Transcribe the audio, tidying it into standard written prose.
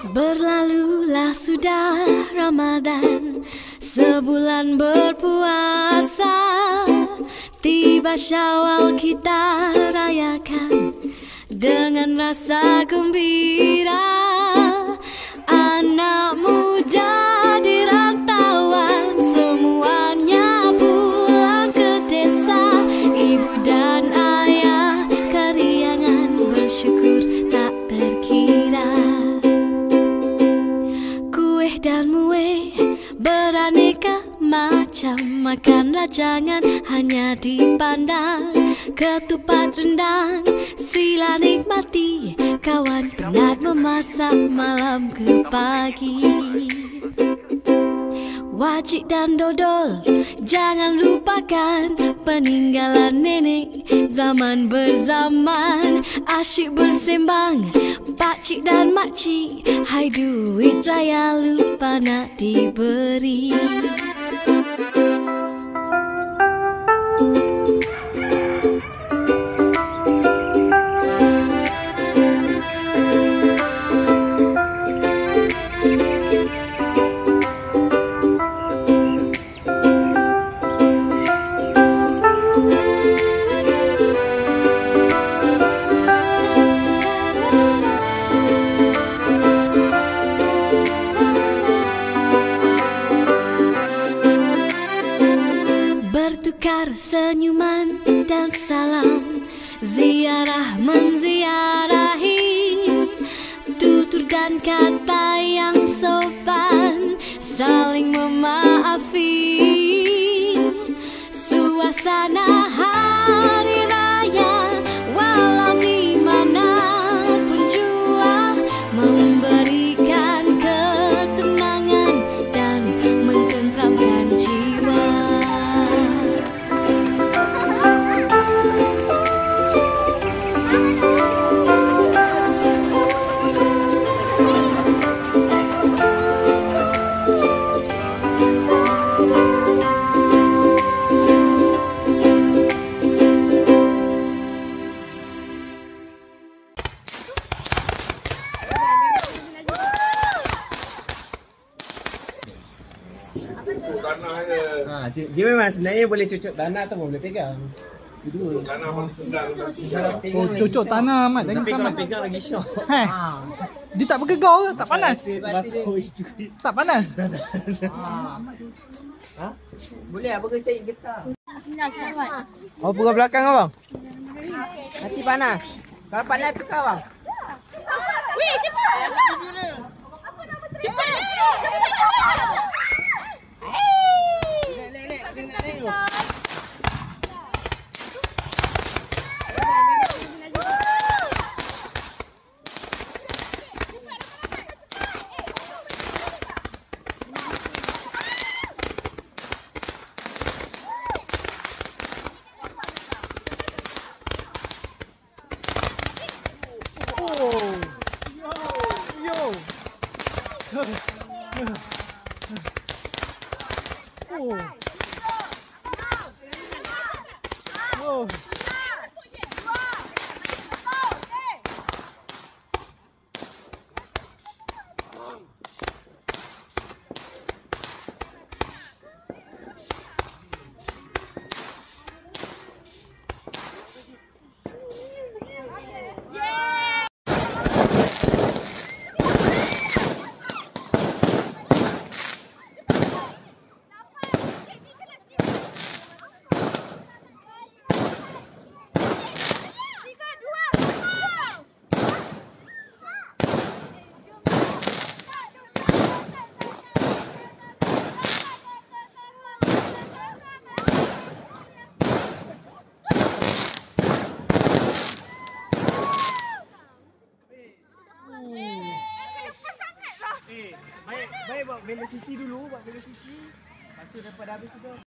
Berlalulah sudah Ramadan, sebulan berpuasa. Tiba Syawal kita rayakan dengan rasa gembira. Anak muda di rantauan semuanya pulang ke desa. Ibu dan ayah keriangan bersyukur tak terkira. Kuih dan muih beraneka macam, makanlah jangan hanya dipandang. Ketupat rendang sila nikmati, kawan penat memasak malam ke pagi. Wajik dan dodol jangan lupakan, peninggalan nenek zaman berzaman. Asyik bersembang pakcik dan makcik, hai duit raya lupa nak diberi. Bertukar senyuman dan salam, ziarah menziarahi, tutur dan kata yang sopan, saling memaafi. Suasana hari raya walau di mana pun jua, memberikan ketenangan dan mententramkan jiwa. Dia memang sebenarnya boleh cucuk tanah atau boleh pegang. Kedua. Oh, cucuk tanah Mat. Tapi kalau pegang lagi syok. Dia tak bergegar ke? Tak panas? Tak panas? Ha? Boleh apa ke cari getah? Oh, pukul belakang abang? Nanti panas. Kalau panas tukar bang. Weh, cepat! Cepat! Baik buat velocity dulu, buat velocity. Lepas tu daripada habis sudah